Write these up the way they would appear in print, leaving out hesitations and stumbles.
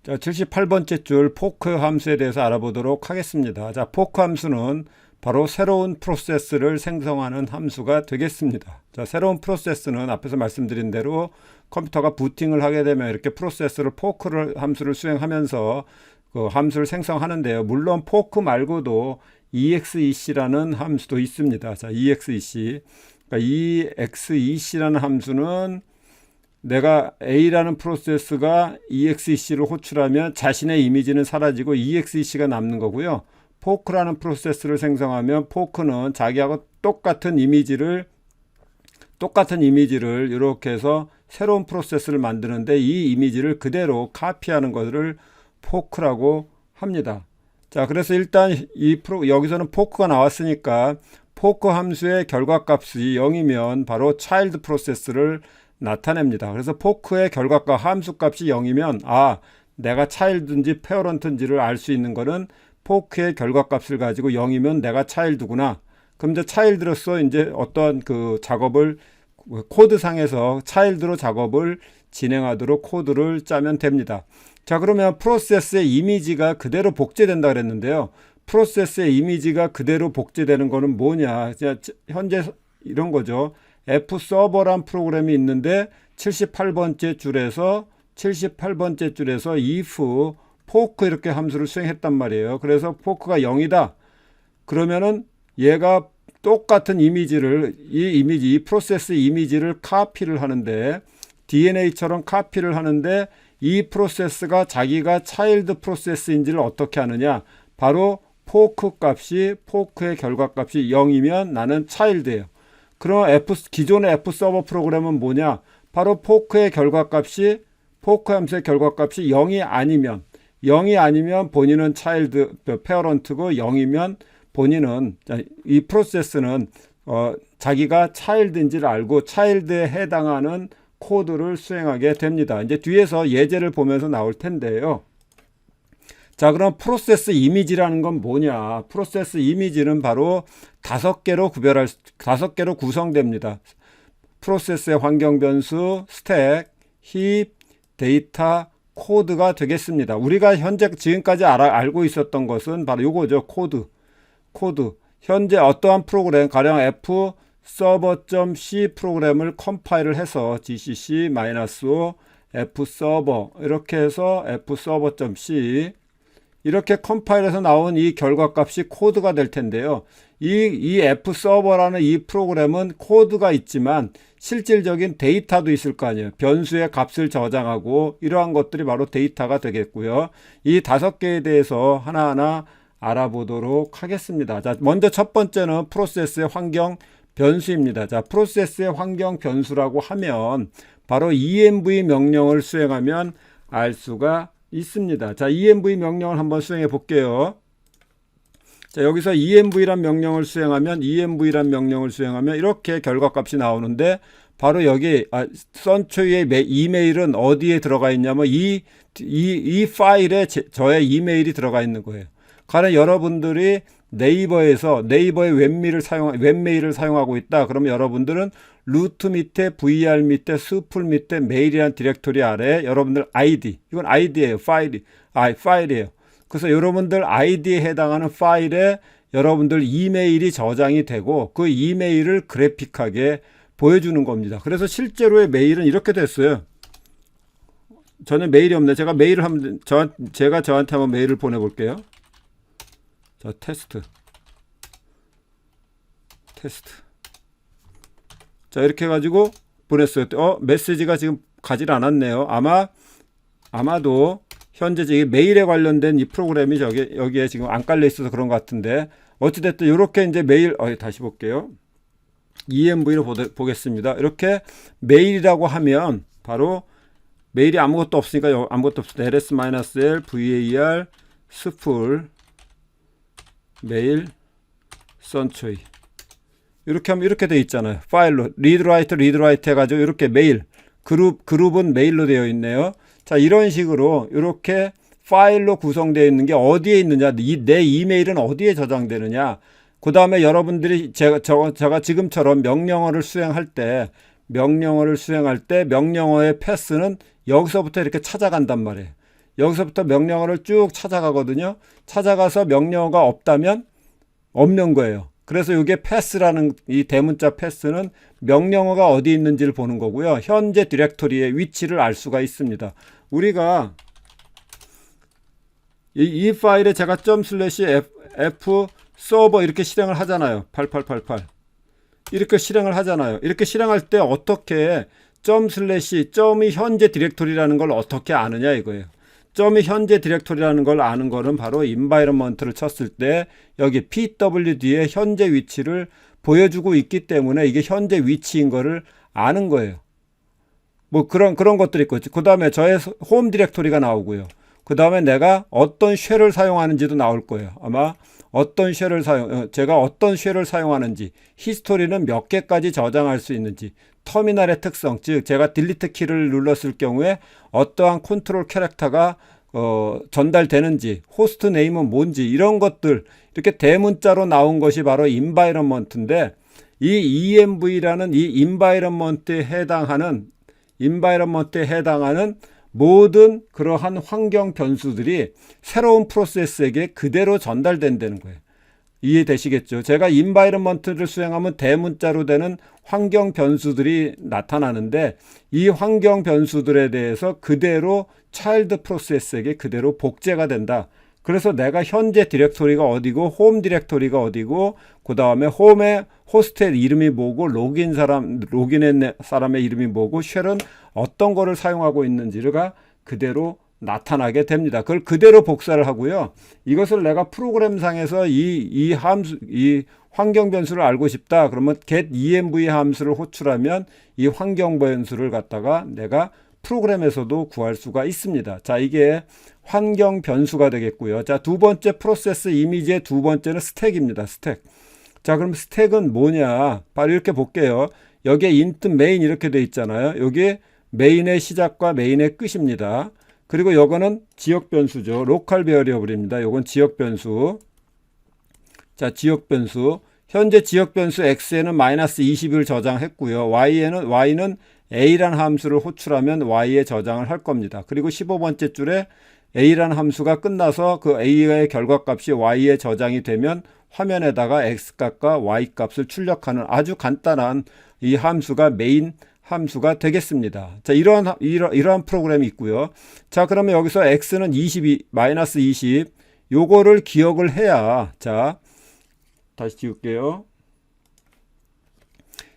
자, 78번째 줄 포크 함수에 대해서 알아보도록 하겠습니다. 자, 포크 함수는 바로 새로운 프로세스를 생성하는 함수가 되겠습니다. 자, 새로운 프로세스는 앞에서 말씀드린 대로 컴퓨터가 부팅을 하게 되면 이렇게 프로세스를 포크를 함수를 수행하면서 그 함수를 생성하는데요. 물론 포크 말고도 exec라는 함수도 있습니다. 자, exec. 그러니까 exec라는 함수는 내가 A라는 프로세스가 exec를 호출하면 자신의 이미지는 사라지고 exec가 남는 거고요. 포크라는 프로세스를 생성하면 포크는 자기하고 똑같은 이미지를 이렇게 해서 새로운 프로세스를 만드는데 이 이미지를 그대로 카피하는 것을 포크라고 합니다. 자, 그래서 일단 여기서는 포크가 나왔으니까 포크 함수의 결과값이 0이면 바로 차일드 프로세스를 나타냅니다. 그래서 포크의 결과값 함수값이 0이면 내가 차일드인지 페어런트인지를 알 수 있는 거는 포크의 결과값을 가지고 0이면 내가 차일드구나. 그럼 이제 차일드로서 이제 어떤 그 작업을 코드상에서 차일드로 작업을 진행하도록 코드를 짜면 됩니다. 자, 그러면 프로세스의 이미지가 그대로 복제된다 그랬는데요. 프로세스의 이미지가 그대로 복제되는 거는 뭐냐? 현재 이런 거죠. fserver란 프로그램이 있는데 78번째 줄에서 if 포크 이렇게 함수를 수행했단 말이에요. 그래서 포크가 0이다. 그러면은 얘가 똑같은 이 프로세스 이미지를 카피를 하는데 DNA처럼 카피를 하는데 이 프로세스가 자기가 차일드 프로세스인지를 어떻게 하느냐? 바로 포크의 결과값이 0이면 나는 차일드예요. 그럼 기존의 F서버 프로그램은 뭐냐? 바로 포크 함수의 결과값이 0이 아니면 본인은 차일드 페어런트고 0이면 본인은 이 프로세스는 자기가 차일드인지를 알고 차일드에 해당하는 코드를 수행하게 됩니다. 이제 뒤에서 예제를 보면서 나올 텐데요. 자, 그럼 프로세스 이미지라는 건 뭐냐? 프로세스 이미지는 바로 5개로 구성됩니다. 프로세스의 환경 변수, 스택, 힙, 데이터, 코드가 되겠습니다. 우리가 지금까지 알고 있었던 것은 바로 요거죠. 코드. 현재 어떠한 프로그램, 가령 fserver.c 프로그램을 컴파일을 해서 gcc-o fserver 이렇게 해서 fserver.c 이렇게 컴파일해서 나온 이 결과값이 코드가 될 텐데요. 이 fserver라는 이 프로그램은 코드가 있지만 실질적인 데이터도 있을 거 아니에요. 변수의 값을 저장하고 이러한 것들이 바로 데이터가 되겠고요. 이 5개에 대해서 하나하나 알아보도록 하겠습니다. 자, 먼저 첫 번째는 프로세스의 환경 변수입니다. 자, 프로세스의 환경 변수라고 하면 바로 env 명령을 수행하면 알 수가 있습니다. 자, env 명령을 한번 수행해 볼게요. 자, 여기서 env란 명령을 수행하면 이렇게 결과값이 나오는데 바로 여기 선초이의 이메일은 어디에 들어가 있냐면 이 파일에 저의 이메일이 들어가 있는 거예요. 가령 여러분들이 네이버의 웹메일을 사용하고 있다. 그러면 여러분들은 루트 밑에 vir 밑에 수풀 밑에 메일이라는 디렉토리 아래 여러분들 아이디, 이건 아이디예요. 파일이에요. 그래서 여러분들 아이디에 해당하는 파일에 여러분들 이메일이 저장이 되고 그 이메일을 그래픽하게 보여주는 겁니다. 그래서 실제로의 메일은 이렇게 됐어요. 저는 메일이 없네. 제가 저한테 한번 메일을 보내볼게요. 자, 테스트. 자, 이렇게 해가지고 보냈어요. 메시지가 지금 가질 않았네요. 아마도 현재 지금 메일에 관련된 이 프로그램이 여기에 지금 안 깔려 있어서 그런 것 같은데 어찌됐든 이렇게 이제 메일 다시 볼게요. env로 보겠습니다. 이렇게 메일이라고 하면 바로 메일이 아무것도 없으니까 아무것도 없습니다. ls-l var 스풀 메일 선초이 이렇게 하면 이렇게 되어 있잖아요. 파일로 리드라이트 해가지고 이렇게 메일 그룹은 메일로 되어 있네요. 자, 이런 식으로 이렇게 파일로 구성되어 있는 게 어디에 있느냐, 내 이메일은 어디에 저장되느냐, 그 다음에 여러분들이 제가 지금처럼 명령어를 수행할 때 명령어의 패스는 여기서부터 이렇게 찾아간단 말이에요. 여기서부터 명령어를 쭉 찾아가거든요. 찾아가서 명령어가 없다면 없는 거예요. 그래서 이게 패스라는 이 대문자 패스는 명령어가 어디 있는지를 보는 거고요. 현재 디렉토리의 위치를 알 수가 있습니다. 우리가 이 파일에 제가 f 서버 이렇게 실행을 하잖아요. 8888 이렇게 실행을 하잖아요. 이렇게 실행할 때 어떻게 점이 현재 디렉토리라는 걸 어떻게 아느냐 이거예요. 점이 현재 디렉토리라는 걸 아는 거는 바로 environment를 쳤을 때 여기 pwd의 현재 위치를 보여주고 있기 때문에 이게 현재 위치인 거를 아는 거예요. 뭐 그런 것들이 있고, 그 다음에 저의 홈 디렉토리가 나오고요. 그 다음에 내가 어떤 쉘을 사용하는지도 나올 거예요. 아마 제가 어떤 쉘을 사용하는지, 히스토리는 몇 개까지 저장할 수 있는지, 터미널의 특성, 즉 제가 딜리트 키를 눌렀을 경우에 어떠한 컨트롤 캐릭터가 전달되는지, 호스트 네임은 뭔지, 이런 것들 이렇게 대문자로 나온 것이 바로 environment인데, 이 env라는 이 environment에 해당하는 모든 그러한 환경 변수들이 새로운 프로세스에게 그대로 전달된다는 거예요. 이해되시겠죠? 제가 environment를 수행하면 대문자로 되는 환경 변수들이 나타나는데, 이 환경 변수들에 대해서 그대로 차일드 프로세스에게 그대로 복제가 된다. 그래서 내가 현재 디렉토리가 어디고 홈 디렉토리가 어디고, 그 다음에 홈의 호스트의 이름이 뭐고, 로gin한 사람의 이름이 뭐고, 쉘은 어떤 거를 사용하고 있는지가 그대로 나타나게 됩니다. 그걸 그대로 복사를 하고요. 이것을 내가 프로그램상에서 이 환경 변수를 알고 싶다. 그러면 get env 함수를 호출하면 이 환경 변수를 갖다가 내가 프로그램에서도 구할 수가 있습니다. 자, 이게 환경 변수가 되겠고요. 자, 두 번째 프로세스 이미지의 두 번째는 스택입니다. 스택. 자, 그럼 스택은 뭐냐? 바로 이렇게 볼게요. 여기에 int main 이렇게 돼 있잖아요. 여기 메인의 시작과 메인의 끝입니다. 그리고 요거는 지역 변수죠. 로컬 베어리어블입니다. 요건 지역 변수. 자, 지역 변수. 현재 지역 변수 x에는 마이너스 20을 저장했고요. y는 a라는 함수를 호출하면 y에 저장을 할 겁니다. 그리고 15번째 줄에 a라는 함수가 끝나서 그 a의 결과값이 y에 저장이 되면 화면에다가 x값과 y값을 출력하는 아주 간단한 이 함수가 메인 함수가 되겠습니다. 자, 이러한 프로그램이 있고요. 자, 그러면 여기서 x는 마이너스 20, 요거를 기억을 해야, 자, 다시 지울게요.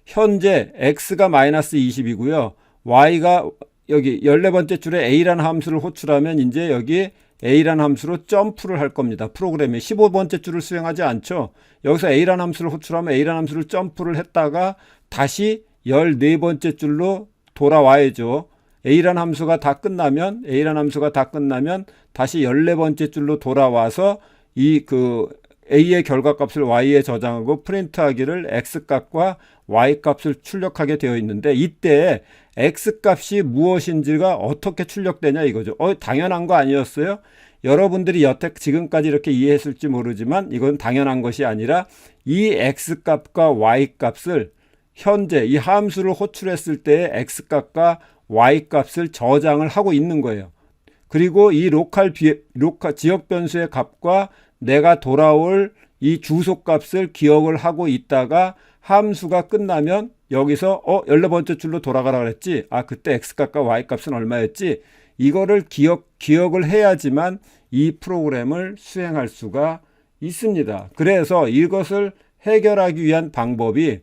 현재 x가 마이너스 20이고요. y가 여기 14번째 줄에 a라는 함수를 호출하면 이제 여기 a라는 함수로 점프를 할 겁니다. 프로그램이 15번째 줄을 수행하지 않죠. 여기서 a라는 함수를 호출하면 a라는 함수를 점프를 했다가 다시 14번째 줄로 돌아와야죠. a라는 함수가 다 끝나면 다시 14번째 줄로 돌아와서 a의 결과값을 y에 저장하고 프린트하기를 x값과 y값을 출력하게 되어 있는데, 이때 x값이 무엇인지가 어떻게 출력되냐 이거죠. 당연한 거 아니었어요? 여러분들이 여태 지금까지 이렇게 이해했을지 모르지만 이건 당연한 것이 아니라 이 x값과 y값을 현재 이 함수를 호출했을 때의 x값과 y값을 저장을 하고 있는 거예요. 그리고 이 지역 변수의 값과 내가 돌아올 이 주소값을 기억을 하고 있다가 함수가 끝나면 여기서 14번째 줄로 돌아가라 그랬지. 그때 x값과 y값은 얼마였지? 이거를 기억을 해야지만 이 프로그램을 수행할 수가 있습니다. 그래서 이것을 해결하기 위한 방법이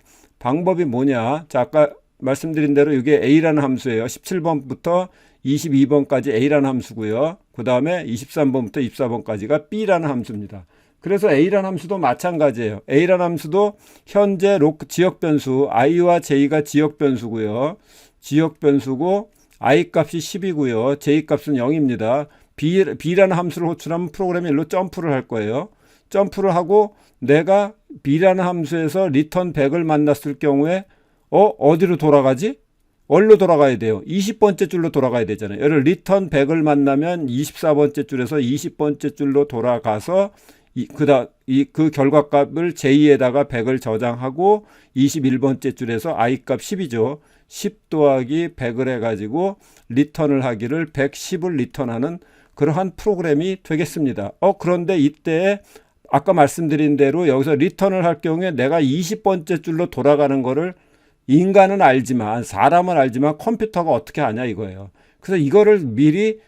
뭐냐? 자, 아까 말씀드린 대로 이게 a라는 함수예요. 17번부터 22번까지 a라는 함수고요. 그 다음에 23번부터 24번까지가 b라는 함수입니다. 그래서 a라는 함수도 마찬가지예요. a라는 함수도 현재 지역 변수 i와 j가 지역 변수고요. 지역 변수고 i 값이 10이고요. j 값은 0입니다. b라는 함수를 호출하면 프로그램이 일로 점프를 할 거예요. 점프를 하고 내가 b라는 함수에서 return 100을 만났을 경우에 어디로 돌아가지? 어디로 돌아가야 돼요? 20번째 줄로 돌아가야 되잖아요. 얘를 return 100을 만나면 24번째 줄에서 20번째 줄로 돌아가서 그 결과값을 j에다가 100을 저장하고 21번째 줄에서 i값 10이죠. 10 더하기 100을 해가지고 리턴을 하기를 110을 리턴하는 그러한 프로그램이 되겠습니다. 그런데 이때 아까 말씀드린 대로 여기서 리턴을 할 경우에 내가 20번째 줄로 돌아가는 거를 인간은 알지만, 사람은 알지만 컴퓨터가 어떻게 하냐 이거예요. 그래서 이거를 미리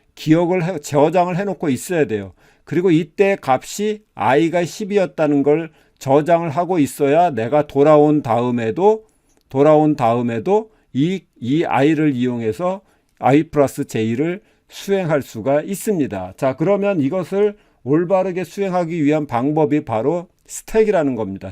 저장을 해놓고 있어야 돼요. 그리고 이때 값이 i가 10이었다는 걸 저장을 하고 있어야 내가 돌아온 다음에도 이 i를 이용해서 i 플러스 j를 수행할 수가 있습니다. 자, 그러면 이것을 올바르게 수행하기 위한 방법이 바로 스택이라는 겁니다.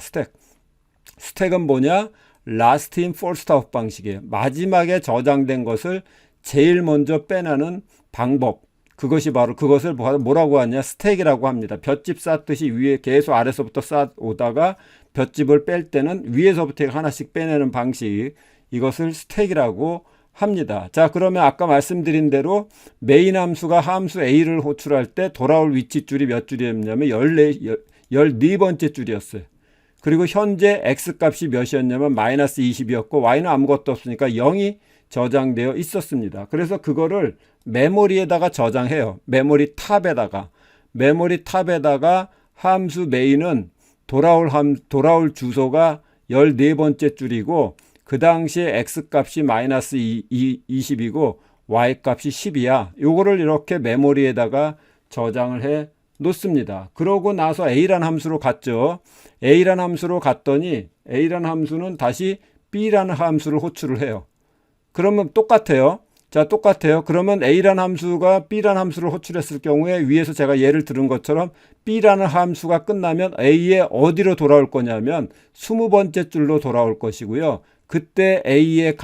스택은 뭐냐? last in first out 방식이에요. 마지막에 저장된 것을 제일 먼저 빼내는 방법. 그것을 뭐라고 하냐? 스택이라고 합니다. 볏짚 쌓듯이 위에 계속 아래서부터 쌓아오다가 볏짚을 뺄 때는 위에서부터 하나씩 빼내는 방식. 이것을 스택이라고 합니다. 자, 그러면 아까 말씀드린 대로 메인 함수가 함수 A를 호출할 때 돌아올 위치 줄이 몇 줄이었냐면 14번째 줄이었어요. 그리고 현재 X값이 몇이었냐면 마이너스 20이었고 Y는 아무것도 없으니까 0이 저장되어 있었습니다. 그래서 그거를 메모리에다가 저장해요. 메모리 탑에다가 함수 메인은 돌아올 주소가 14번째 줄이고 그 당시에 X값이 마이너스 20이고 Y값이 10이야. 요거를 이렇게 메모리에다가 저장을 해 놓습니다. 그러고 나서 A라는 함수로 갔죠. A라는 함수로 갔더니 A라는 함수는 다시 B라는 함수를 호출을 해요. 그러면 똑같아요. 자, 똑같아요. 그러면 A라는 함수가 B라는 함수를 호출했을 경우에 위에서 제가 예를 들은 것처럼 B라는 함수가 끝나면 A에 어디로 돌아올 거냐면 20번째 줄로 돌아올 것이고요. 그때 A의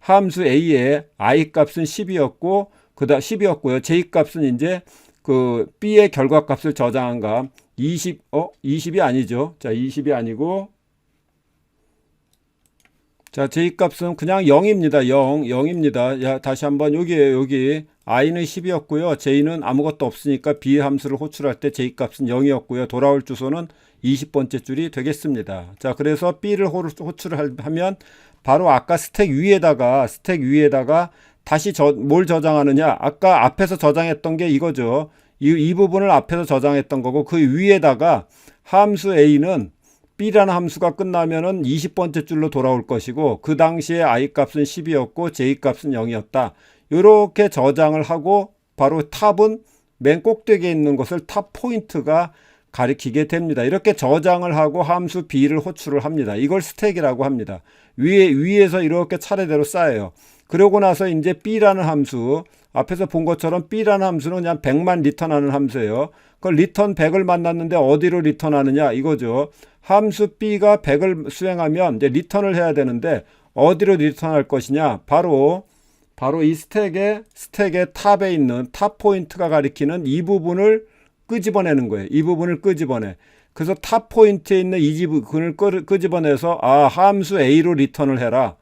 함수 A의 I 값은 10이었고, 10이었고요. J 값은 이제 그 B의 결과값을 저장한 값 20이 아니죠. 자, 20이 아니고, 자, J 값은 그냥 0입니다. 0입니다. 야, 다시 한번 여기에요. 여기 I는 10이었고요. J는 아무것도 없으니까 B 함수를 호출할 때 J 값은 0이었고요. 돌아올 주소는 20번째 줄이 되겠습니다. 자, 그래서 B를 호출하면 바로 아까 스택 위에다가 다시 뭘 저장하느냐? 아까 앞에서 저장했던 게 이거죠. 이 부분을 앞에서 저장했던 거고 그 위에다가 함수 A는 B라는 함수가 끝나면은 20번째 줄로 돌아올 것이고 그 당시에 I 값은 10이었고 J 값은 0이었다. 이렇게 저장을 하고 바로 탑은 맨 꼭대기에 있는 것을 탑 포인트가 가리키게 됩니다. 이렇게 저장을 하고 함수 B를 호출을 합니다. 이걸 스택이라고 합니다. 위에서 이렇게 차례대로 쌓여요. 그러고 나서 이제 B라는 함수, 앞에서 본 것처럼 B라는 함수는 그냥 100만 리턴하는 함수예요. 그 리턴 100을 만났는데 어디로 리턴하느냐 이거죠. 함수 B가 100을 수행하면 이제 리턴을 해야 되는데 어디로 리턴할 것이냐? 바로 이 스택의 탑에 있는 탑 포인트가 가리키는 이 부분을 끄집어내는 거예요. 이 부분을 끄집어내. 그래서 탑 포인트에 있는 이 부분을 끄집어내서 함수 A로 리턴을 해라.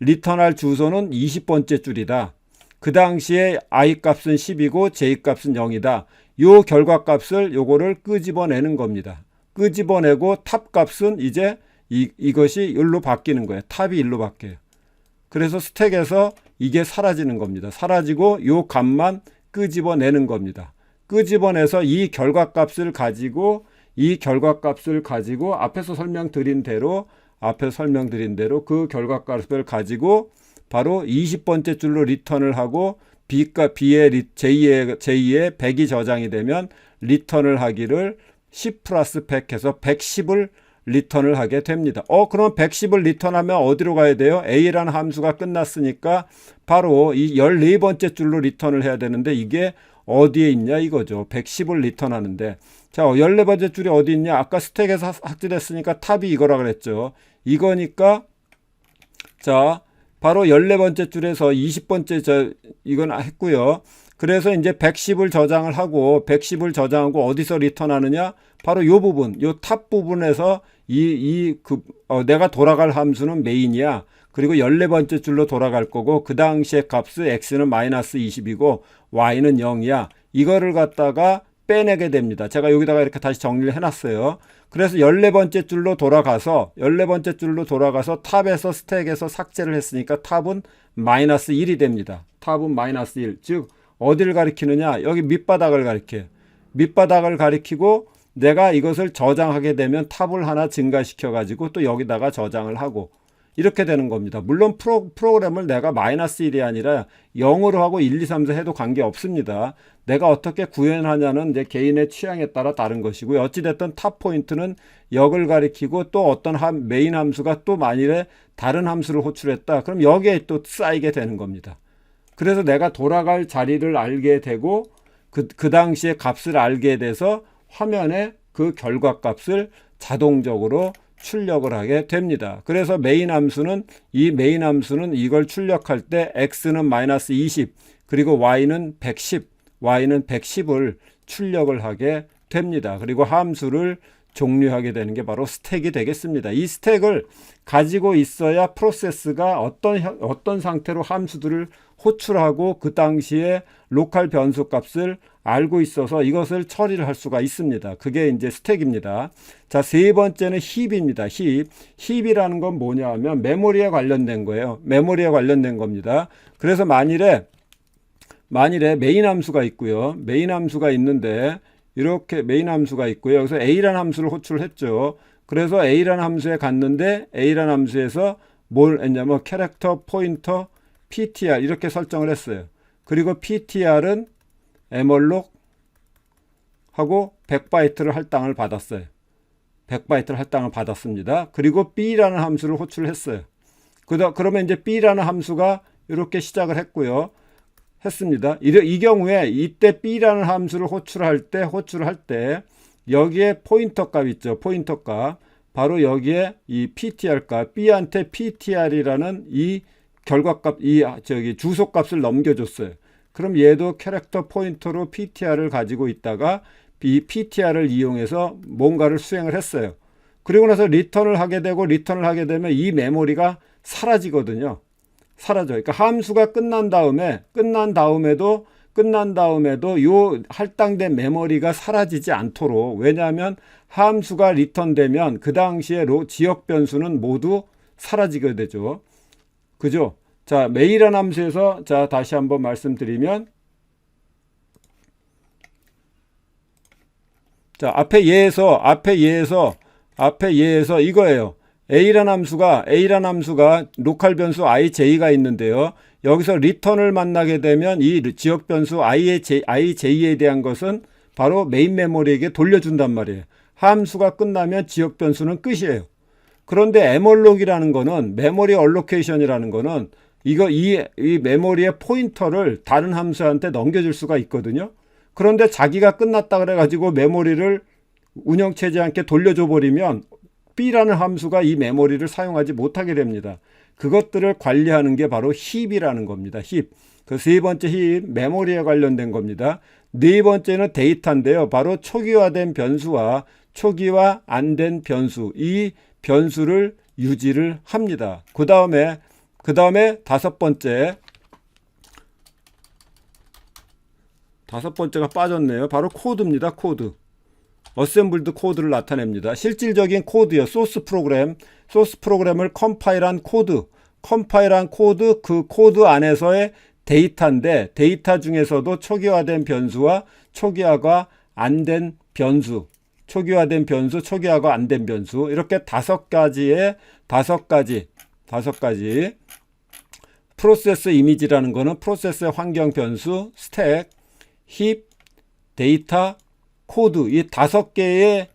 리턴할 주소는 20번째 줄이다. 그 당시에 I 값은 10이고 J 값은 0이다. 요 결과값을 요거를 끄집어내는 겁니다. 끄집어내고 탑 값은 이제 이것이 일로 바뀌는 거예요. 탑이 일로 바뀌어요. 그래서 스택에서 이게 사라지는 겁니다. 사라지고 요 값만 끄집어내는 겁니다. 끄집어내서 이 결과값을 가지고 앞에서 설명드린 대로 그 결과값을 가지고 바로 20번째 줄로 리턴을 하고 B의 J의 100이 저장이 되면 리턴을 하기를 10 플러스 100 해서 110을 리턴을 하게 됩니다. 그럼 110을 리턴하면 어디로 가야 돼요? A라는 함수가 끝났으니까 바로 이 14번째 줄로 리턴을 해야 되는데 이게 어디에 있냐 이거죠. 110을 리턴하는데 자 14번째 줄이 어디 있냐? 아까 스택에서 삭제됐으니까 탑이 이거라 그랬죠. 이거니까 자 바로 14번째 줄에서 20번째 이건 했고요. 그래서 이제 110을 저장을 하고 어디서 리턴하느냐? 바로 요 부분, 요 탑 부분에서 내가 돌아갈 함수는 메인이야. 그리고 14번째 줄로 돌아갈 거고 그 당시에 값은 x는 마이너스 20이고 y는 0이야. 이거를 갖다가 빼내게 됩니다. 제가 여기다가 이렇게 다시 정리를 해놨어요. 그래서 14번째 줄로 돌아가서 탑에서 스택에서 삭제를 했으니까 탑은 마이너스 1이 됩니다. 탑은 마이너스 1. 즉 어디를 가리키느냐? 여기 밑바닥을 가리켜요. 밑바닥을 가리키고 내가 이것을 저장하게 되면 탑을 하나 증가시켜 가지고 또 여기다가 저장을 하고 이렇게 되는 겁니다. 물론 프로그램을 내가 -1이 아니라 0으로 하고 1, 2, 3, 4 해도 관계 없습니다. 내가 어떻게 구현하냐는 내 개인의 취향에 따라 다른 것이고요. 어찌됐든 탑 포인트는 역을 가리키고 또 어떤 메인 함수가 또 만일에 다른 함수를 호출했다. 그럼 여기에 또 쌓이게 되는 겁니다. 그래서 내가 돌아갈 자리를 알게 되고 그 당시에 값을 알게 돼서 화면에 그 결과 값을 자동적으로 출력을 하게 됩니다. 그래서 메인 함수는 이걸 출력할 때 x는 -20 그리고 y는 110을 출력을 하게 됩니다. 그리고 함수를 종료하게 되는 게 바로 스택이 되겠습니다. 이 스택을 가지고 있어야 프로세스가 어떤 상태로 함수들을 호출하고 그 당시에 로컬 변수 값을 알고 있어서 이것을 처리를 할 수가 있습니다. 그게 이제 스택입니다. 자, 세 번째는 힙입니다. 힙이라는 건 뭐냐 하면 메모리에 관련된 거예요. 메모리에 관련된 겁니다. 그래서 만일에 메인 함수가 있고요. 메인 함수가 있는데 이렇게 메인 함수가 있고요. 여기서 a라는 함수를 호출을 했죠. 그래서 a라는 함수에 갔는데 a라는 함수에서 뭘 했냐면 캐릭터 포인터 ptr 이렇게 설정을 했어요. 그리고 ptr은 에멀록 하고 100바이트를 할당을 받았어요. 100바이트를 할당을 받았습니다. 그리고 b라는 함수를 호출했어요. 그러면 이제 b라는 함수가 이렇게 시작을 했고요. 했습니다. 이 경우에 이때 b라는 함수를 호출할 때 여기에 포인터 값 있죠. 포인터 값. 바로 여기에 이 ptr 값, b한테 ptr이라는 이 결과값, 주소 값을 넘겨줬어요. 그럼 얘도 캐릭터 포인터로 ptr을 가지고 있다가 이 ptr을 이용해서 뭔가를 수행을 했어요. 그리고 나서 리턴을 하게 되면 이 메모리가 사라지거든요. 사라져. 그러니까 함수가 끝난 다음에도 요 할당된 메모리가 사라지지 않도록, 왜냐하면 함수가 리턴되면 그 당시에 지역 변수는 모두 사라지게 되죠. 그죠? 자, 메일이라는 함수에서 자, 다시 한번 말씀드리면 자, 앞에 예에서 이거예요. A라는 함수가 로컬 변수 ij가 있는데요. 여기서 리턴을 만나게 되면 이 지역 변수 ij에 대한 것은 바로 메인 메모리에게 돌려준단 말이에요. 함수가 끝나면 지역 변수는 끝이에요. 그런데 에멀록이라는 거는, 메모리 얼로케이션이라는 거는 이 메모리의 포인터를 다른 함수한테 넘겨줄 수가 있거든요. 그런데 자기가 끝났다 그래가지고 메모리를 운영체제한테 돌려줘 버리면 b라는 함수가 이 메모리를 사용하지 못하게 됩니다. 그것들을 관리하는 게 바로 힙이라는 겁니다. 힙. 그 세 번째 힙, 메모리에 관련된 겁니다. 네 번째는 데이터인데요. 바로 초기화된 변수와 초기화 안 된 변수, 이 변수를 유지를 합니다. 그 다음에 다섯 번째가 빠졌네요. 바로 코드입니다. 코드. 어셈블드 코드를 나타냅니다. 실질적인 코드요. 소스 프로그램을 컴파일한 코드, 그 코드 안에서의 데이터인데, 데이터 중에서도 초기화된 변수와 초기화가 안 된 변수, 초기화가 안 된 변수, 이렇게 다섯 가지 프로세스 이미지라는 거는 프로세스의 환경 변수, 스택, 힙, 데이터, 코드, 이 다섯 개의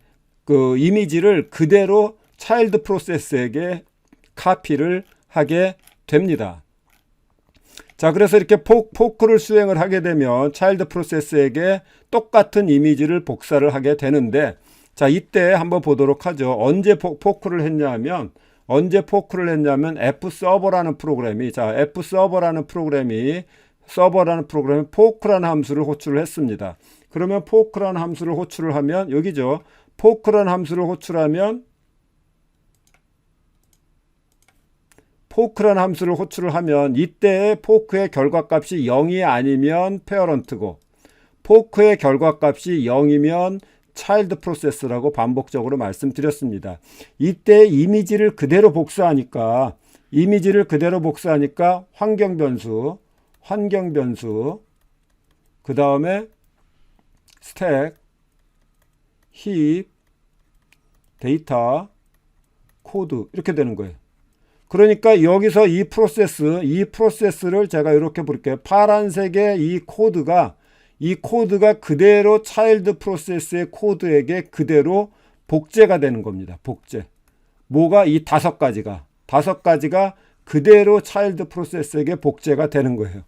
그 이미지를 그대로 차일드 프로세스에게 카피를 하게 됩니다. 자, 그래서 이렇게 포크를 수행을 하게 되면 차일드 프로세스에게 똑같은 이미지를 복사를 하게 되는데, 자, 이때 한번 보도록 하죠. 언제 포크를 했냐면 fserver라는 프로그램이 포크라는 함수를 호출을 했습니다. 그러면 포크라는 함수를 호출을 하면 여기죠. 포크라는 함수를 호출을 하면 이때 포크의 결과값이 0이 아니면 페어런트고, 포크의 결과값이 0이면 차일드 프로세스라고 반복적으로 말씀드렸습니다. 이때 이미지를 그대로 복사하니까 환경 변수 그 다음에 스택, 힙, 데이터, 코드 이렇게 되는 거예요. 그러니까 여기서 이 프로세스를 제가 이렇게 볼게요. 파란색의 이 코드가 그대로 차일드 프로세스의 코드에게 그대로 복제가 되는 겁니다. 복제. 뭐가 이 다섯 가지가 그대로 차일드 프로세스에게 복제가 되는 거예요.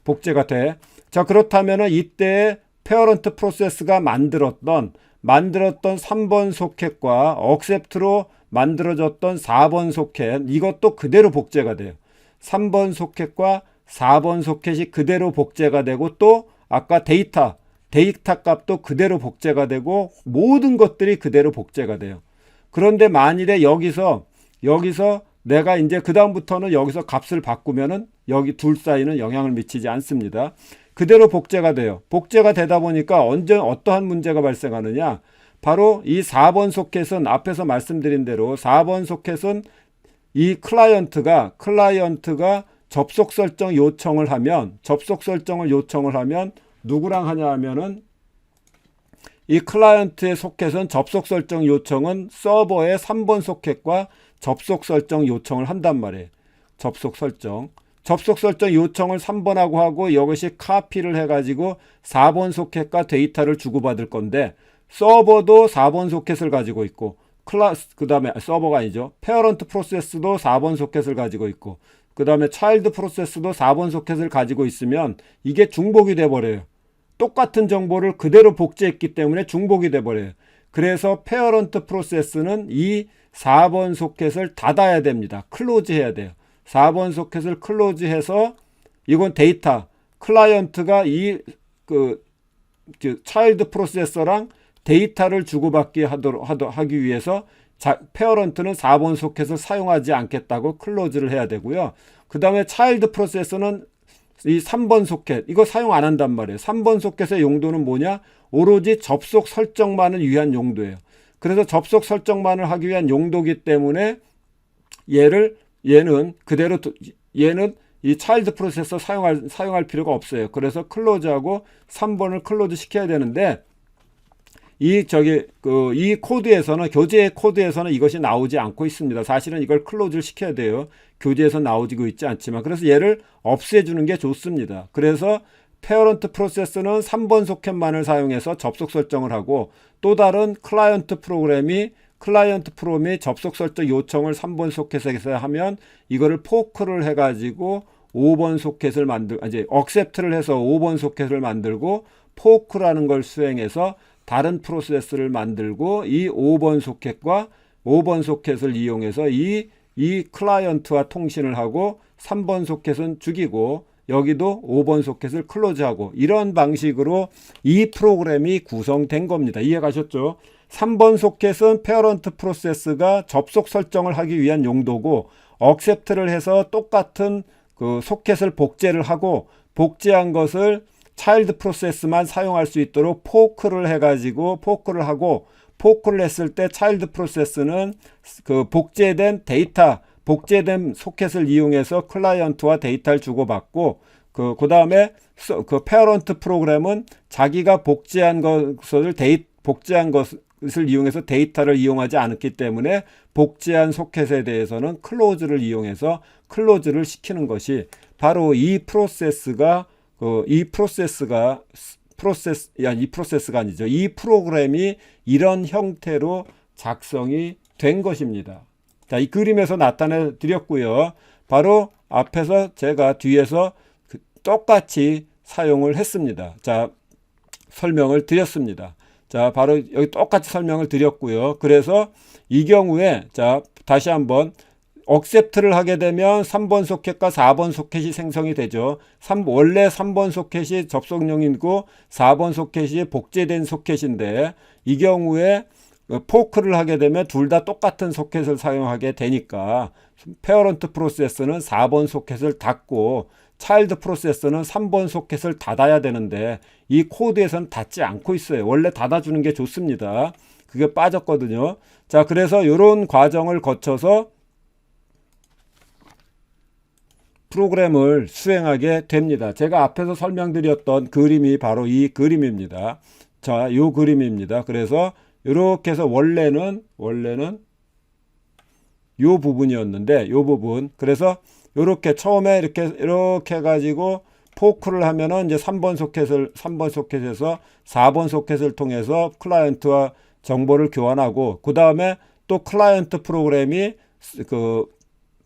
복제가 돼. 자, 그렇다면 이때 페어런트 프로세스가 만들었던 3번 소켓과 억셉트로 만들어졌던 4번 소켓, 이것도 그대로 복제가 돼요. 3번 소켓과 4번 소켓이 그대로 복제가 되고, 또 아까 데이터 값도 그대로 복제가 되고, 모든 것들이 그대로 복제가 돼요. 그런데 만일에 여기서 내가 이제 그 다음부터는 여기서 값을 바꾸면은 여기 둘 사이는 영향을 미치지 않습니다. 그대로 복제가 돼요. 복제가 되다 보니까 어떠한 문제가 발생하느냐? 바로 이 4번 소켓은 앞에서 말씀드린 대로 4번 소켓은 이 클라이언트가 접속 설정 요청을 하면 누구랑 하냐 하면은 이 클라이언트의 소켓은 접속 설정 요청은 서버의 3번 소켓과 접속 설정 요청을 한단 말이에요. 접속 설정 요청을 3번하고 하고 이것이 카피를 해가지고 4번 소켓과 데이터를 주고받을 건데, 서버도 4번 소켓을 가지고 있고, 그 다음에 서버가 아니죠. 페어런트 프로세스도 4번 소켓을 가지고 있고, 그 다음에 차일드 프로세스도 4번 소켓을 가지고 있으면 이게 중복이 돼버려요. 똑같은 정보를 그대로 복제했기 때문에 중복이 돼버려요. 그래서 페어런트 프로세스는 이 4번 소켓을 닫아야 됩니다. 클로즈 해야 돼요. 4번 소켓을 클로즈해서, 이건 데이터, 클라이언트가 차일드 프로세서랑 데이터를 주고받기 하기 위해서 페어런트는 4번 소켓을 사용하지 않겠다고 클로즈를 해야 되고요. 그 다음에 차일드 프로세서는 이 3번 소켓, 이거 사용 안 한단 말이에요. 3번 소켓의 용도는 뭐냐? 오로지 접속 설정만을 위한 용도예요. 그래서 접속 설정만을 하기 위한 용도이기 때문에 얘는 이 차일드 프로세서 사용할 필요가 없어요. 그래서 클로즈하고 3번을 클로즈 시켜야 되는데, 이 코드에서는, 교재 코드에서는 이것이 나오지 않고 있습니다. 사실은 이걸 클로즈를 시켜야 돼요. 교재에서 나오지고 있지 않지만, 그래서 얘를 없애주는 게 좋습니다. 그래서 페어런트 프로세스는 3번 소켓만을 사용해서 접속 설정을 하고, 또 다른 클라이언트 프로그램이 접속 설정 요청을 3번 소켓에서 하면 이거를 포크를 해가지고 5번 소켓을 억셉트를 해서 5번 소켓을 만들고, 포크라는 걸 수행해서 다른 프로세스를 만들고, 이 5번 소켓을 이용해서 이 클라이언트와 통신을 하고, 3번 소켓은 죽이고, 여기도 5번 소켓을 클로즈하고, 이런 방식으로 이 프로그램이 구성된 겁니다. 이해가셨죠? 3번 소켓은 페어런트 프로세스가 접속 설정을 하기 위한 용도고, 억셉트를 해서 똑같은 그 소켓을 복제를 하고, 복제한 것을 차일드 프로세스만 사용할 수 있도록 포크를 했을 때 차일드 프로세스는 그 복제된 소켓을 이용해서 클라이언트와 데이터를 주고받고, 그 다음에 그 페어런트 프로그램은 자기가 복제한 것을 이용해서 데이터를 이용하지 않았기 때문에 복제한 소켓에 대해서는 클로즈를 이용해서 클로즈를 시키는 것이 바로 이 프로그램이 이런 형태로 작성이 된 것입니다. 자, 이 그림에서 나타내 드렸고요. 바로 앞에서 제가 뒤에서 똑같이 사용을 했습니다. 자, 설명을 드렸습니다. 자, 바로 여기 똑같이 설명을 드렸고요. 그래서 이 경우에, 자, 다시 한번 억셉트를 하게 되면 3번 소켓과 4번 소켓이 생성이 되죠. 원래 3번 소켓이 접속용이고 4번 소켓이 복제된 소켓인데, 이 경우에 포크를 하게 되면 둘 다 똑같은 소켓을 사용하게 되니까 페어런트 프로세서는 4번 소켓을 닫고 차일드 프로세서는 3번 소켓을 닫아야 되는데, 이 코드에서는 닫지 않고 있어요. 원래 닫아주는 게 좋습니다. 그게 빠졌거든요. 자, 그래서 이런 과정을 거쳐서 프로그램을 수행하게 됩니다. 제가 앞에서 설명드렸던 그림이 바로 이 그림입니다. 자, 요 그림입니다. 그래서 이렇게 해서 원래는 요 부분이었는데 요 부분, 그래서 요렇게 처음에 이렇게 해가지고 포크를 하면은 이제 3번 소켓에서 4번 소켓을 통해서 클라이언트와 정보를 교환하고, 그 다음에 또 클라이언트 프로그램이 그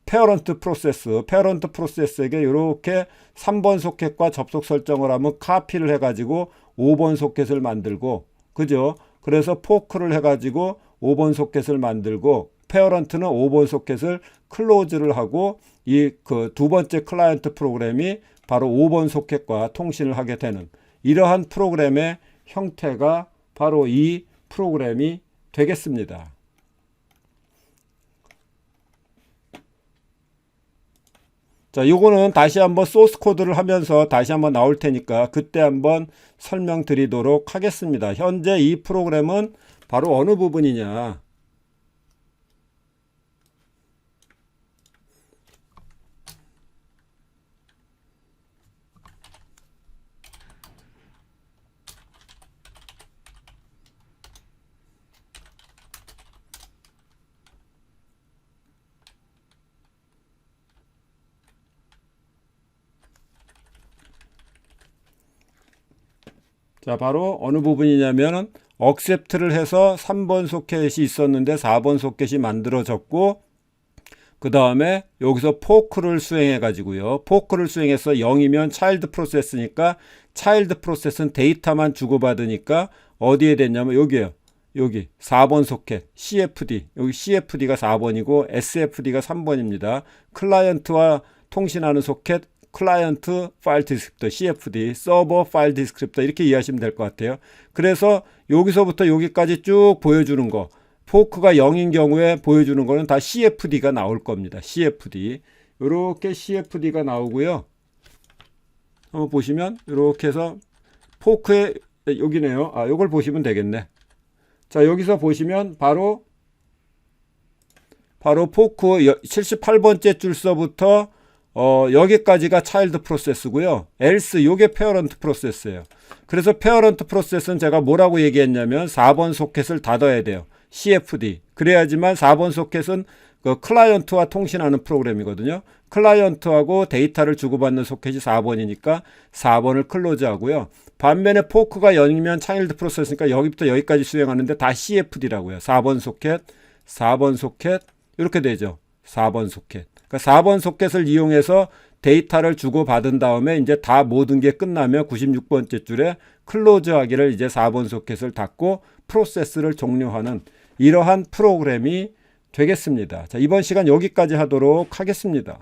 페어런트 프로세스에게 이렇게 3번 소켓과 접속 설정을 하면 카피를 해가지고 5번 소켓을 만들고, 그죠? 그래서 포크를 해가지고 5번 소켓을 만들고, 페어런트는 5번 소켓을 클로즈를 하고, 이 그 두 번째 클라이언트 프로그램이 바로 5번 소켓과 통신을 하게 되는 이러한 프로그램의 형태가 바로 이 프로그램이 되겠습니다. 자, 요거는 다시 한번 소스 코드를 하면서 다시 한번 나올 테니까 그때 한번 설명드리도록 하겠습니다. 현재 이 프로그램은 바로 어느 부분이냐? 자, 바로 어느 부분이냐면은 accept를 해서 3번 소켓이 있었는데 4번 소켓이 만들어졌고, 그 다음에 여기서 포크를 수행해 가지고요. 포크를 수행해서 0이면 차일드 프로세스니까 차일드 프로세스는 데이터만 주고받으니까 어디에 됐냐면 여기에요. 여기 4번 소켓 CFD, 여기 CFD가 4번이고 SFD가 3번입니다. 클라이언트와 통신하는 소켓 클라이언트 파일 디스크립터 CFD, 서버 파일 디스크립터, 이렇게 이해하시면 될 것 같아요. 그래서 여기서부터 여기까지 쭉 보여주는 거, 포크가 0인 경우에 보여주는 거는 다 CFD가 나올 겁니다. CFD. 이렇게 CFD가 나오고요. 한번 보시면 이렇게 해서 포크에 여기네요. 아, 요걸 보시면 되겠네. 자, 여기서 보시면 바로 포크 78번째 줄서부터 여기까지가 차일드 프로세스고요. else 요게 페어런트 프로세스예요. 그래서 페어런트 프로세스는 제가 뭐라고 얘기했냐면 4번 소켓을 닫아야 돼요. CFD. 그래야지만 4번 소켓은 그 클라이언트와 통신하는 프로그램이거든요. 클라이언트하고 데이터를 주고받는 소켓이 4번이니까 4번을 클로즈 하고요. 반면에 포크가 0이면 차일드 프로세스니까 여기부터 여기까지 수행하는데 다 CFD라고요. 4번 소켓 이렇게 되죠. 4번 소켓. 그러니까 4번 소켓을 이용해서 데이터를 주고받은 다음에 이제 다 모든 게 끝나면 96번째 줄에 클로즈 하기를 이제 4번 소켓을 닫고 프로세스를 종료하는 이러한 프로그램이 되겠습니다. 자, 이번 시간 여기까지 하도록 하겠습니다.